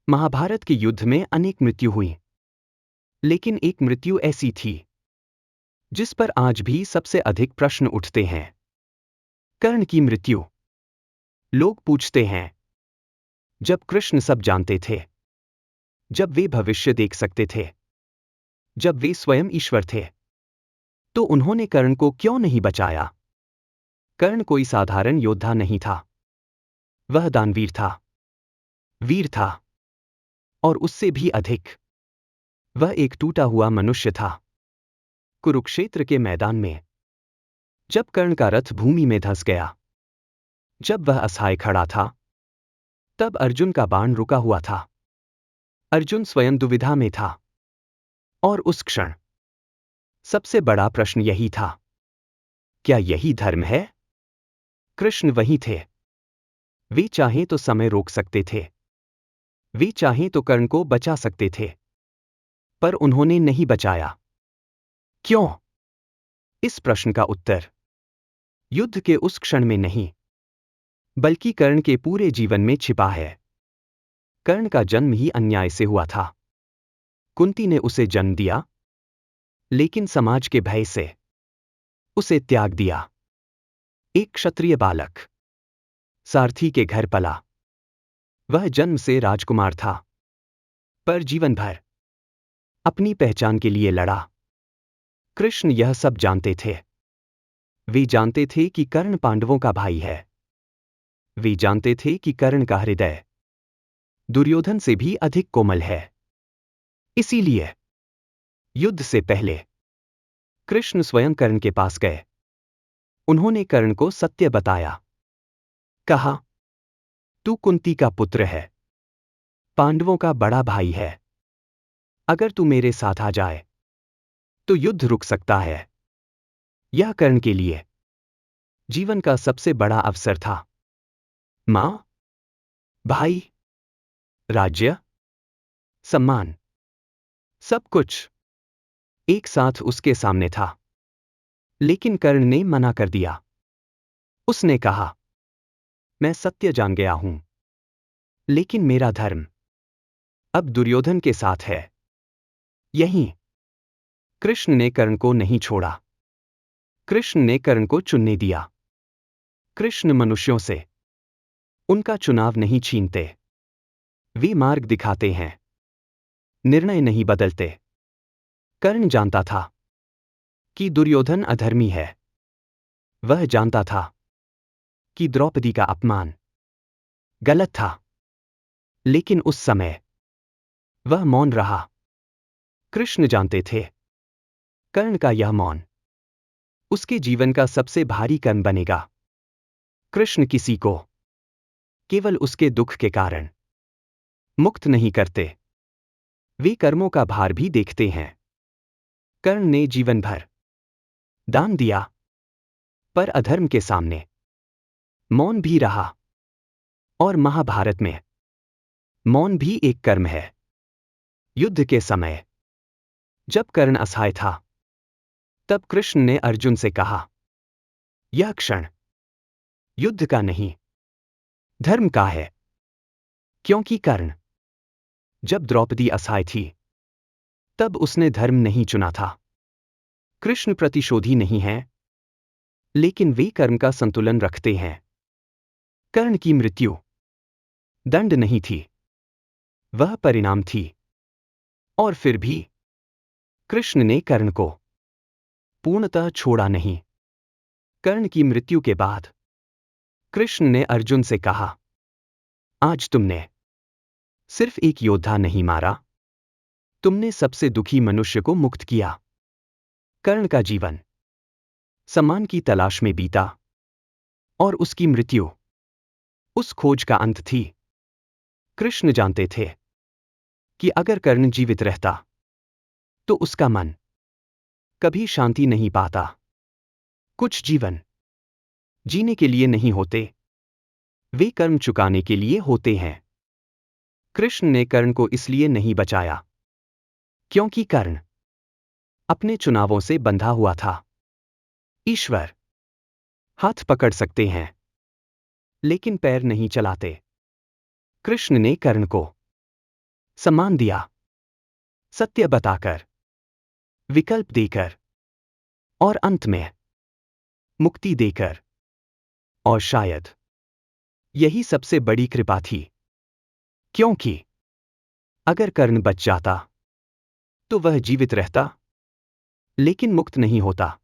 महाभारत के युद्ध में अनेक मृत्यु हुई, लेकिन एक मृत्यु ऐसी थी जिस पर आज भी सबसे अधिक प्रश्न उठते हैं। कर्ण की मृत्यु। लोग पूछते हैं, जब कृष्ण सब जानते थे, जब वे भविष्य देख सकते थे, जब वे स्वयं ईश्वर थे, तो उन्होंने कर्ण को क्यों नहीं बचाया? कर्ण कोई साधारण योद्धा नहीं था। वह दानवीर था, वीर था, और उससे भी अधिक, वह एक टूटा हुआ मनुष्य था। कुरुक्षेत्र के मैदान में जब कर्ण का रथ भूमि में धंस गया, जब वह असहाय खड़ा था, तब अर्जुन का बाण रुका हुआ था। अर्जुन स्वयं दुविधा में था, और उस क्षण सबसे बड़ा प्रश्न यही था, क्या यही धर्म है? कृष्ण वहीं थे। वे चाहें तो समय रोक सकते थे, वे चाहें तो कर्ण को बचा सकते थे, पर उन्होंने नहीं बचाया। क्यों? इस प्रश्न का उत्तर युद्ध के उस क्षण में नहीं, बल्कि कर्ण के पूरे जीवन में छिपा है। कर्ण का जन्म ही अन्याय से हुआ था। कुंती ने उसे जन्म दिया, लेकिन समाज के भय से उसे त्याग दिया। एक क्षत्रिय बालक सारथी के घर पला। वह जन्म से राजकुमार था, पर जीवन भर अपनी पहचान के लिए लड़ा। कृष्ण यह सब जानते थे। वे जानते थे कि कर्ण पांडवों का भाई है। वे जानते थे कि कर्ण का हृदय दुर्योधन से भी अधिक कोमल है। इसीलिए युद्ध से पहले कृष्ण स्वयं कर्ण के पास गए। उन्होंने कर्ण को सत्य बताया। कहा, तू कुंती का पुत्र है, पांडवों का बड़ा भाई है। अगर तू मेरे साथ आ जाए तो युद्ध रुक सकता है। यह कर्ण के लिए जीवन का सबसे बड़ा अवसर था। मां, भाई, राज्य, सम्मान, सब कुछ एक साथ उसके सामने था। लेकिन कर्ण ने मना कर दिया। उसने कहा, मैं सत्य जान गया हूं, लेकिन मेरा धर्म अब दुर्योधन के साथ है। यहीं कृष्ण ने कर्ण को नहीं छोड़ा। कृष्ण ने कर्ण को चुनने दिया। कृष्ण मनुष्यों से उनका चुनाव नहीं छीनते। वे मार्ग दिखाते हैं, निर्णय नहीं बदलते। कर्ण जानता था कि दुर्योधन अधर्मी है। वह जानता था कि द्रौपदी का अपमान गलत था। लेकिन उस समय वह मौन रहा। कृष्ण जानते थे, कर्ण का यह मौन उसके जीवन का सबसे भारी कर्म बनेगा। कृष्ण किसी को केवल उसके दुख के कारण मुक्त नहीं करते, वे कर्मों का भार भी देखते हैं। कर्ण ने जीवन भर दान दिया, पर अधर्म के सामने मौन भी रहा। और महाभारत में मौन भी एक कर्म है। युद्ध के समय जब कर्ण असहाय था, तब कृष्ण ने अर्जुन से कहा, यह क्षण युद्ध का नहीं, धर्म का है। क्योंकि कर्ण जब द्रौपदी असहाय थी, तब उसने धर्म नहीं चुना था। कृष्ण प्रतिशोधी नहीं है, लेकिन वे कर्म का संतुलन रखते हैं। कर्ण की मृत्यु दंड नहीं थी, वह परिणाम थी। और फिर भी कृष्ण ने कर्ण को पूर्णतः छोड़ा नहीं। कर्ण की मृत्यु के बाद कृष्ण ने अर्जुन से कहा, आज तुमने सिर्फ एक योद्धा नहीं मारा, तुमने सबसे दुखी मनुष्य को मुक्त किया। कर्ण का जीवन सम्मान की तलाश में बीता, और उसकी मृत्यु उस खोज का अंत थी। कृष्ण जानते थे कि अगर कर्ण जीवित रहता तो उसका मन कभी शांति नहीं पाता। कुछ जीवन जीने के लिए नहीं होते, वे कर्म चुकाने के लिए होते हैं। कृष्ण ने कर्ण को इसलिए नहीं बचाया क्योंकि कर्ण अपने चुनावों से बंधा हुआ था। ईश्वर हाथ पकड़ सकते हैं, लेकिन पैर नहीं चलाते। कृष्ण ने कर्ण को सम्मान दिया, सत्य बताकर, विकल्प देकर और अंत में मुक्ति देकर। और शायद यही सबसे बड़ी कृपा थी, क्योंकि अगर कर्ण बच जाता तो वह जीवित रहता, लेकिन मुक्त नहीं होता।